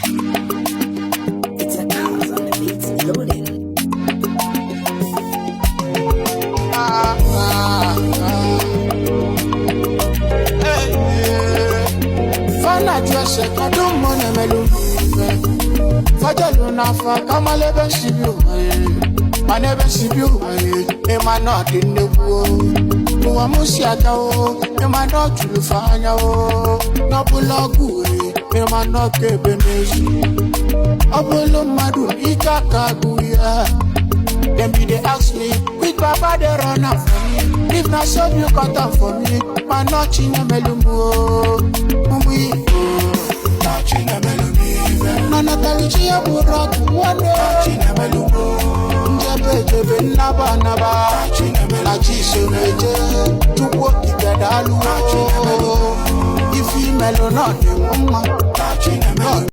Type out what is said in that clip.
It's a cars on the beats loading. Fana dress I don't wanna melon. Fajaluna fa kamalebe sibiu. I never see you. Am I not in the world? No, I'm Musiata. Am I not to the fire? No, Bulaguri. Am I not Kebenesi? Apollo Madu, Ikakaguya. Then be they ask me, quick Baba, they run up for me. If not so, you cut up for me. Man, not Chinemelum Ife. Chinemelum Ife. No, not Alicia Burak, one day. Chinemelum Jebe naba naba Chinemelum Ife. To work together, Chinemelum Ife. If you melon not the mama Chinemelum